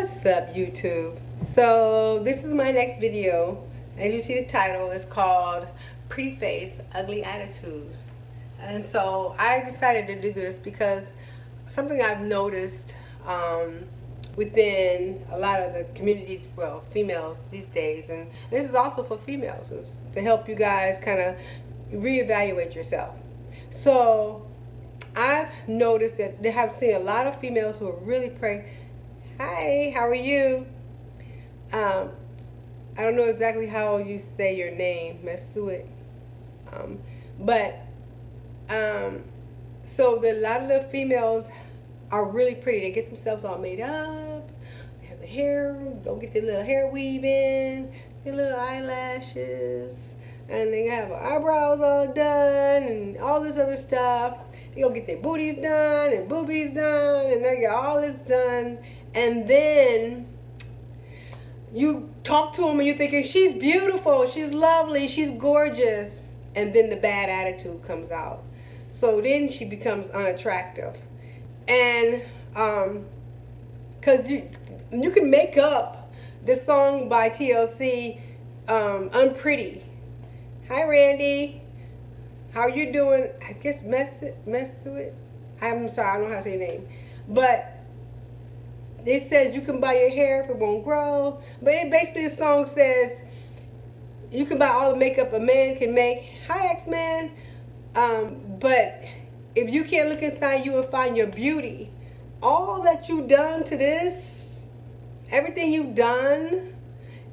What's up, YouTube? So this is my next video, and you see the title is called Pretty Face, Ugly Attitude. And so I decided to do this because something I've noticed within a lot of the communities, well, females these days, and this is also for females, is to help you guys kind of reevaluate yourself. So I've noticed that they have seen a lot of females who are really pretty. Hi, how are you? Um, I don't know exactly how you say your name, Mesuit. Um, but so a lot of the females are really pretty. They get themselves all made up. They have the hair. Don't get their little hair weave in, their little eyelashes, and they have eyebrows all done and all this other stuff. They go get their booties done and boobies done, and they get all this done. And then you talk to them and you're thinking, she's beautiful, she's lovely, she's gorgeous. And then the bad attitude comes out. So then she becomes unattractive. And because you can make up this song by TLC, Unpretty. Hi, Randy. How are you doing? I guess mess to it. I'm sorry, I don't know how to say your name. But it says you can buy your hair if it won't grow. But it basically, the song says you can buy all the makeup a man can make. Hi, X-Man. But if you can't look inside you and find your beauty, all that you've done to this, everything you've done,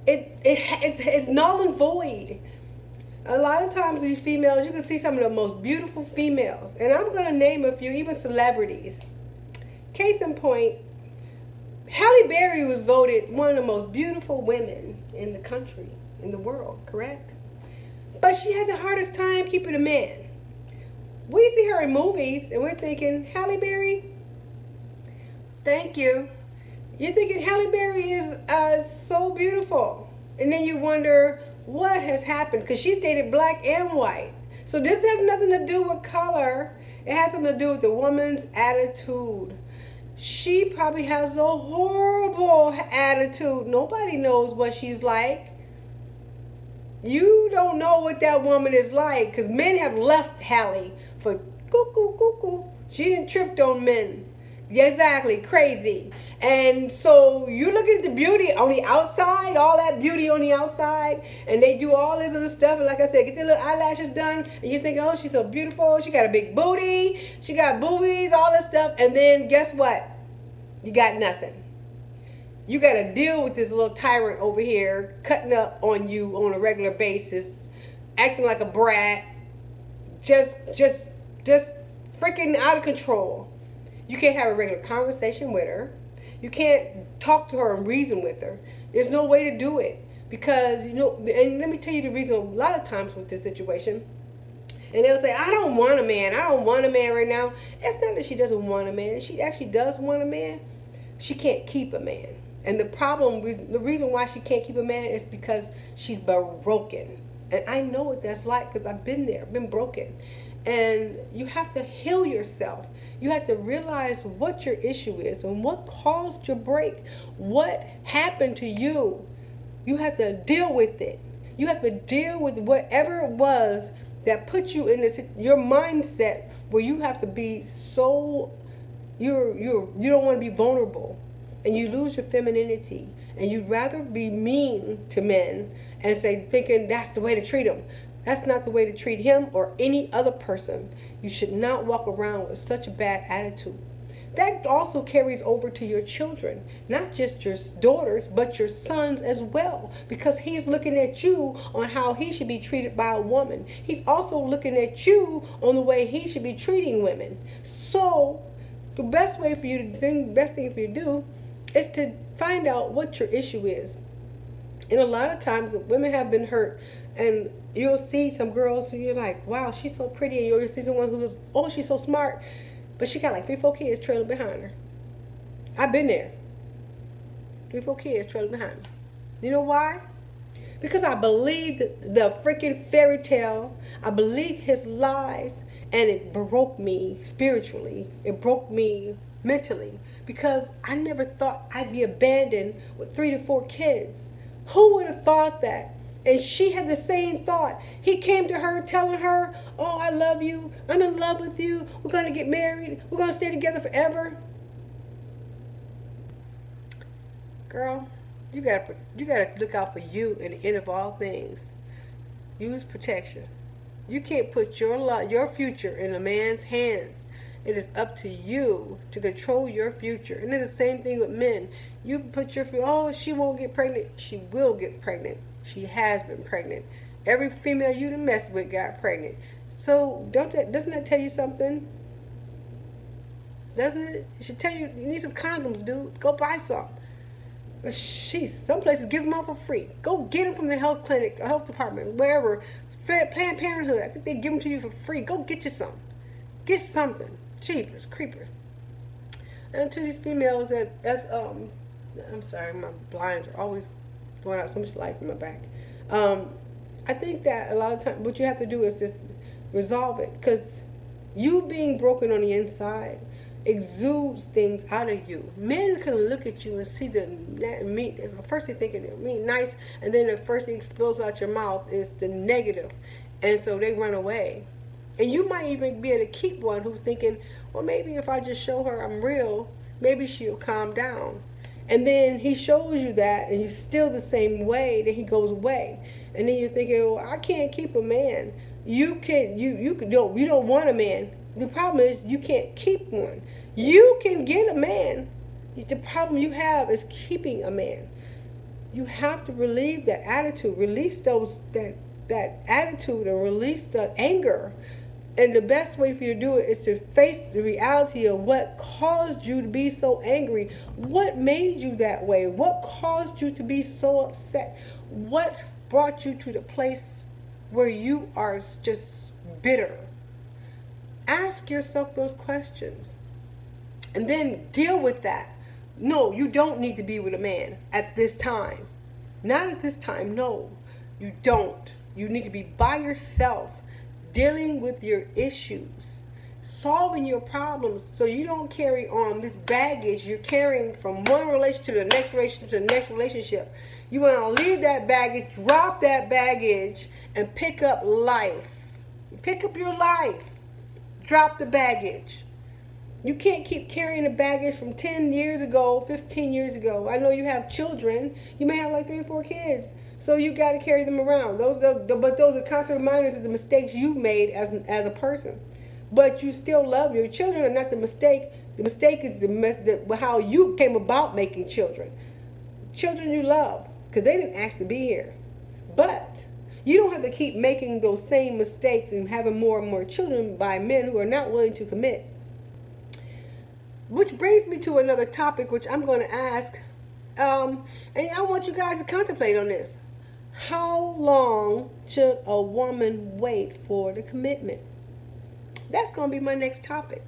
it's null and void. A lot of times these females, you can see some of the most beautiful females. And I'm going to name a few, even celebrities. Case in point, Halle Berry was voted one of the most beautiful women in the country, in the world, correct? But she has the hardest time keeping a man. We see her in movies and we're thinking, Halle Berry, thank you. You're thinking Halle Berry is so beautiful. And then you wonder what has happened, because she's dated black and white. So this has nothing to do with color. It has something to do with the woman's attitude. She probably has a horrible attitude. Nobody knows what she's like. You don't know what that woman is like, because men have left Halle for cuckoo cuckoo. She didn't tripped on men. Exactly, crazy. And so you look at the beauty on the outside, all that beauty on the outside, and they do all this other stuff. And like I said, get their little eyelashes done, and you think, oh, she's so beautiful. She got a big booty. She got boobies, all this stuff. And then guess what? You got nothing. You got to deal with this little tyrant over here cutting up on you on a regular basis, acting like a brat, just freaking out of control. You can't have a regular conversation with her. You can't talk to her and reason with her. There's no way to do it. Because, you know, and let me tell you the reason a lot of times with this situation. And they'll say, I don't want a man. I don't want a man right now. It's not that she doesn't want a man. She actually does want a man. She can't keep a man. And the reason why she can't keep a man is because she's broken. And I know what that's like, because I've been there, been broken. And you have to heal yourself. You have to realize what your issue is and what caused your break. What happened to you? You have to deal with it. You have to deal with whatever it was that put you in your mindset where you have to be so, you don't want to be vulnerable, and you lose your femininity, and you'd rather be mean to men and say, thinking that's the way to treat them. That's not the way to treat him or any other person. You should not walk around with such a bad attitude. That also carries over to your children, not just your daughters, but your sons as well, because he's looking at you on how he should be treated by a woman. He's also looking at you on the way he should be treating women. So the best way for you to do, the best thing for you to do is to find out what your issue is. And a lot of times women have been hurt, and you'll see some girls who you're like, wow, she's so pretty, and you'll see someone who's, oh, she's so smart, but she got like 3-4 kids trailing behind her. I've been there. 3-4 kids trailing behind her. You know why? Because I believed the freaking fairy tale. I believed his lies, and it broke me spiritually. It broke me mentally, because I never thought I'd be abandoned with 3 to 4 kids. Who would have thought that? And she had the same thought. He came to her telling her, "Oh, I love you. I'm in love with you. We're going to get married. We're going to stay together forever." Girl, you gotta look out for you in the end of all things. Use protection. You can't put your future in a man's hands. It is up to you to control your future. And it's the same thing with men. You put your, oh, she won't get pregnant. She will get pregnant. She has been pregnant. Every female you done messed with got pregnant. So doesn't that tell you something? Doesn't it? It should tell you need some condoms, dude. Go buy some. Sheesh, some places give them out for free. Go get them from the health clinic, health department, wherever. Planned Parenthood, I think they give them to you for free. Go get you some. Get something. Cheapers, creepers. And to these females I'm sorry, my blinds are always throwing out so much light from my back. I think that a lot of times what you have to do is just resolve it, because you being broken on the inside exudes things out of you. Men can look at you and see the first thing thinking they're mean, nice, and then the first thing spills out your mouth is the negative, and so they run away. And you might even be able to keep one who's thinking, well, maybe if I just show her I'm real, maybe she'll calm down. And then he shows you that, and you're still the same way, then he goes away. And then you're thinking, well, I can't keep a man. You don't want a man. The problem is you can't keep one. You can get a man. The problem you have is keeping a man. You have to relieve that attitude, release that attitude, and release the anger. And the best way for you to do it is to face the reality of what caused you to be so angry. What made you that way? What caused you to be so upset? What brought you to the place where you are just bitter? Ask yourself those questions and then deal with that. No, you don't need to be with a man at this time. Not at this time, no. You don't. You need to be by yourself, dealing with your issues, solving your problems, so you don't carry on this baggage you're carrying from one relationship to the next relationship to the next relationship. You want to leave that baggage, drop that baggage, and pick up life. Pick up your life. Drop the baggage. You can't keep carrying the baggage from 10 years ago, 15 years ago. I know you have children. You may have like 3 or 4 kids. So you got to carry them around. But those are constant reminders of the mistakes you've made as a person. But you still love your children. Are not the mistake. The mistake is how you came about making children. Children you love, because they didn't ask to be here. But you don't have to keep making those same mistakes and having more and more children by men who are not willing to commit. Which brings me to another topic, which I'm going to ask, and I want you guys to contemplate on this. How long should a woman wait for the commitment? That's going to be my next topic,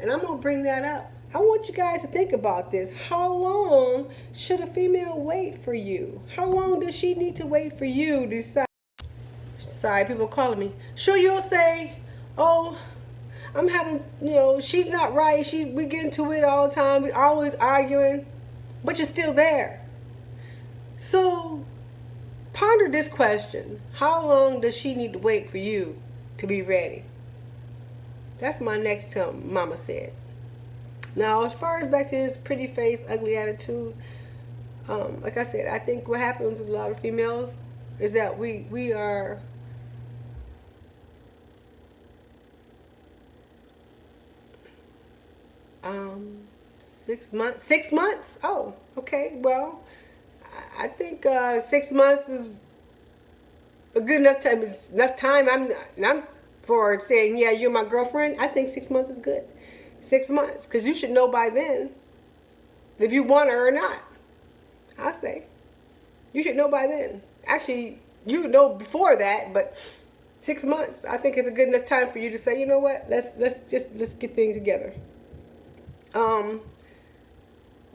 and I'm going to bring that up. I want you guys to think about this. How long should a female wait for you? How long does she need to wait for you to decide? Sorry, people calling me. Sure, you'll say, oh, I'm having, she's not right. We get into it all the time. We're always arguing, but you're still there. So ponder this question. How long does she need to wait for you to be ready? That's my next term, Mama said. Now, as far as back to this pretty face, ugly attitude, like I said, I think what happens with a lot of females is that we are um 6 months. Oh, okay. Well, I think 6 months is a good enough time. It's enough time. I'm for saying, yeah, you're my girlfriend. I think 6 months is good. 6 months, because you should know by then if you want her or not. I say you should know by then. Actually, you know before that, but 6 months, I think, is a good enough time for you to say, you know what? Let's get things together.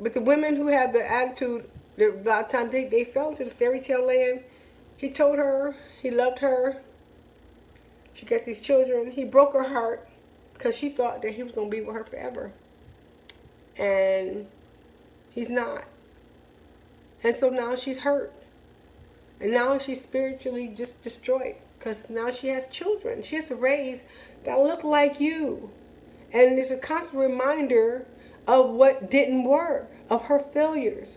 But the women who have the attitude, a lot of times they fell into this fairy tale land. He told her he loved her. She got these children. He broke her heart because she thought that he was going to be with her forever. and he's not. And so now she's hurt. And now she's spiritually just destroyed because now she has children. She has to raise that look like you. And it's a constant reminder of what didn't work, of her failures.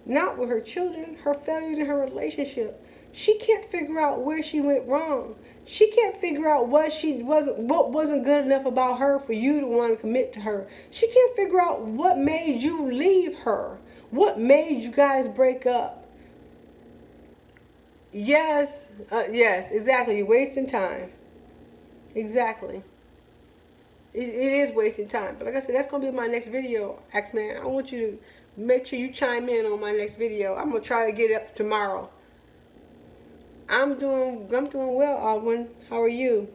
Not with her children, her failures in her relationship. She can't figure out where she went wrong. She can't figure out what wasn't good enough about her for you to want to commit to her. She can't figure out what made you leave her. What made you guys break up. Yes, yes, exactly. You're wasting time. Exactly. It is wasting time. But like I said, that's gonna be my next video, X-Man. I want you to make sure you chime in on my next video. I'm gonna try to get it up tomorrow. I'm doing well, Aldwin. How are you?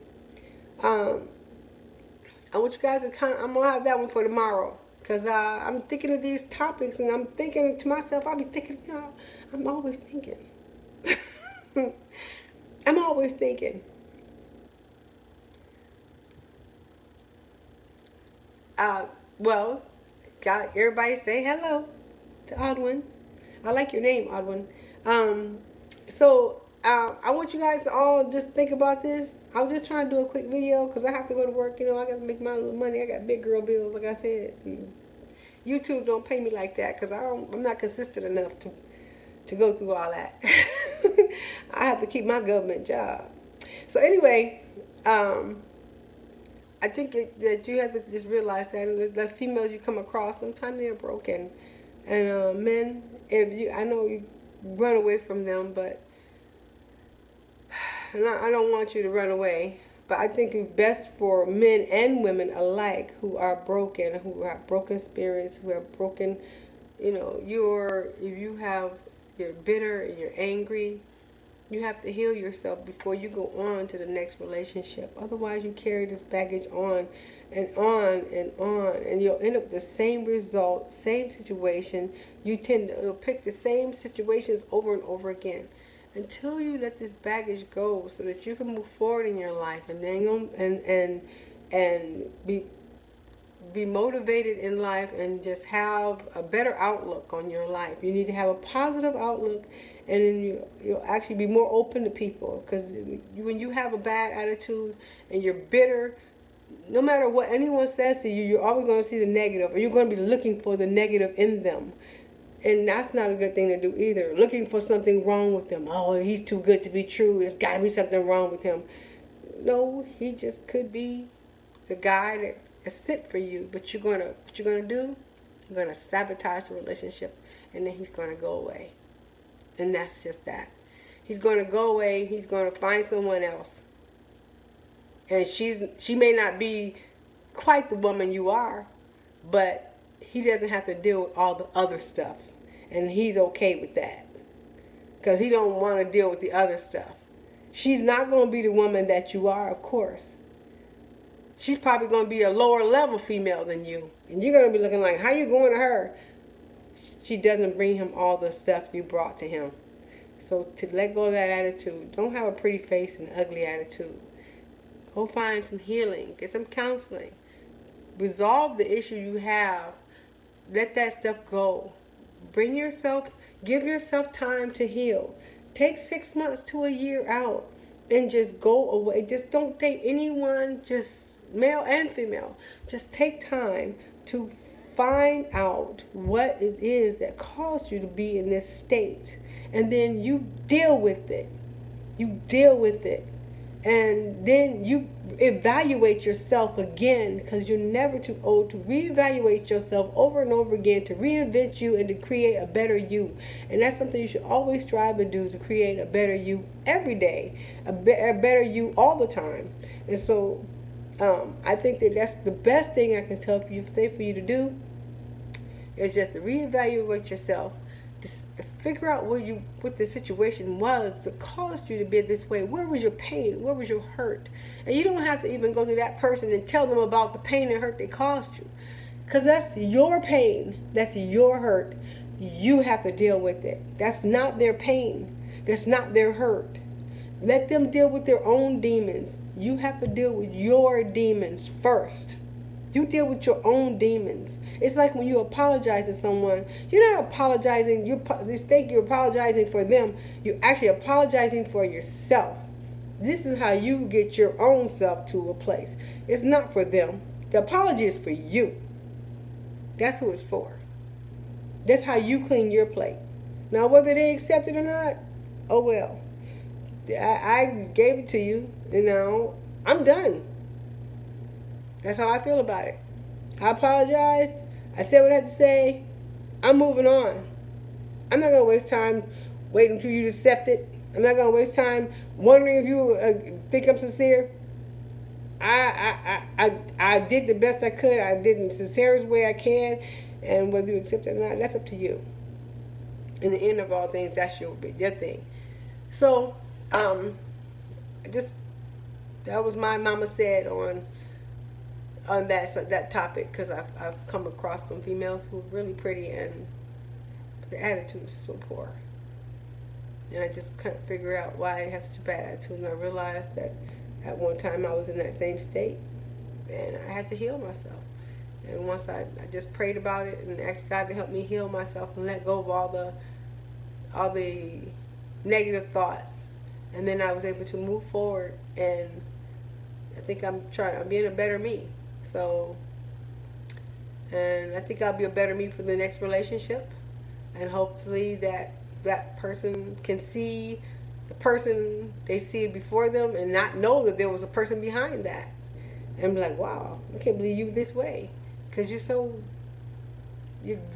Um, I want you guys to I'm gonna have that one for tomorrow. Cause I'm thinking of these topics and I'm thinking to myself, I'll be thinking, I'm always thinking. I'm always thinking. Well, got everybody say hello to Odwin. I like your name, Odwin. I want you guys to all just think about this. I was just trying to do a quick video because I have to go to work. I got to make my little money. I got big girl bills, like I said. And YouTube don't pay me like that because I'm not consistent enough to go through all that. I have to keep my government job. So anyway, I think that you have to just realize that the females you come across, sometimes they're broken. And men, I know you run away from them, but I don't want you to run away. But I think it's best for men and women alike who are broken, who have broken spirits, who have broken, if you're bitter and you're angry, you have to heal yourself before you go on to the next relationship. Otherwise, you carry this baggage on and on and on, and you'll end up with the same result, same situation. You'll pick the same situations over and over again until you let this baggage go, so that you can move forward in your life, and then and be motivated in life and just have a better outlook on your life. You need to have a positive outlook, and then you'll actually be more open to people. Because when you have a bad attitude and you're bitter, no matter what anyone says to you, you're always going to see the negative, or you're going to be looking for the negative in them. And that's not a good thing to do either. Looking for something wrong with them. Oh, he's too good to be true. There's got to be something wrong with him. No, he just could be the guy that is sent for you. But what you're gonna do? You're gonna sabotage the relationship, and then he's gonna go away. And that's just that. He's gonna go away. He's gonna find someone else. And she may not be quite the woman you are, but he doesn't have to deal with all the other stuff. And he's okay with that. Because he don't want to deal with the other stuff. She's not going to be the woman that you are, of course. She's probably going to be a lower level female than you. And you're going to be looking like, how you going to her? She doesn't bring him all the stuff you brought to him. So to let go of that attitude, don't have a pretty face and ugly attitude. Go find some healing. Get some counseling. Resolve the issue you have. Let that stuff go. Give yourself time to heal. Take 6 months to a year out and just go away. Just don't date anyone, just male and female. Just take time to find out what it is that caused you to be in this state. And then you deal with it. You deal with it. And then you evaluate yourself again, because you're never too old to reevaluate yourself over and over again, to reinvent you and to create a better you. And that's something you should always strive to do, to create a better you every day, a better you all the time. And so I think that's the best thing I can say for you to do, is just to reevaluate yourself. Just figure out what the situation was that caused you to be this way. Where was your pain? Where was your hurt? And you don't have to even go to that person and tell them about the pain and hurt they caused you, because that's your pain. That's your hurt. You have to deal with it. That's not their pain. That's not their hurt. Let them deal with their own demons. You have to deal with your demons first. You deal with your own demons. It's like when you apologize to someone, you're not apologizing, you think you're apologizing for them, you're actually apologizing for yourself. This is how you get your own self to a place. It's not for them. The apology is for you. That's who it's for. That's how you clean your plate. Now, whether they accept it or not, oh well. I gave it to you, I'm done. That's how I feel about it. I apologized. I said what I had to say. I'm moving on. I'm not going to waste time waiting for you to accept it. I'm not going to waste time wondering if you think I'm sincere. I did the best I could. I did in the sincerest way I can. And whether you accept it or not, that's up to you. In the end of all things, that's your thing. So, that was my mama said on that topic, because I've come across some females who are really pretty and their attitude is so poor. And I just couldn't figure out why they have such a bad attitude. And I realized that at one time I was in that same state, and I had to heal myself. And once I just prayed about it and asked God to help me heal myself and let go of all the negative thoughts, and then I was able to move forward. And I think I'm being a better me. So, and I think I'll be a better me for the next relationship, and hopefully that person can see the person they see before them and not know that there was a person behind that, and be like, wow, I can't believe you this way, because you're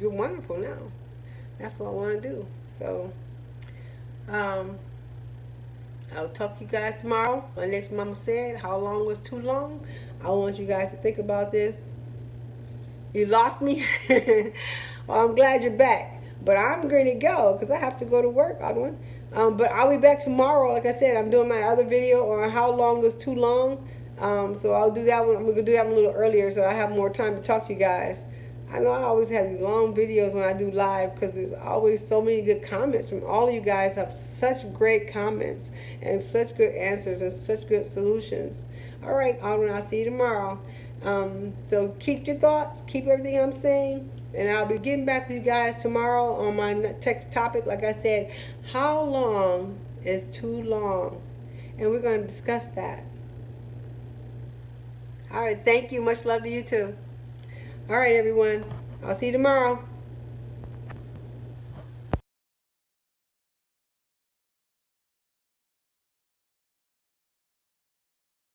wonderful now. That's what I want to do. So I'll talk to you guys tomorrow. My next mama said, how long was too long? I want you guys to think about this. You lost me? Well, I'm glad you're back. But I'm going to go because I have to go to work. But I'll be back tomorrow. Like I said, I'm doing my other video on how long was too long. So I'll do that one. I'm going to do that one a little earlier so I have more time to talk to you guys. I know I always have these long videos when I do live because there's always so many good comments from all of you guys. Have such great comments and such good answers and such good solutions. All right, I'll see you tomorrow. So keep your thoughts, keep everything I'm saying, and I'll be getting back with you guys tomorrow on my text topic. Like I said, how long is too long? And we're going to discuss that. All right, thank you. Much love to you too. All right, everyone. I'll see you tomorrow.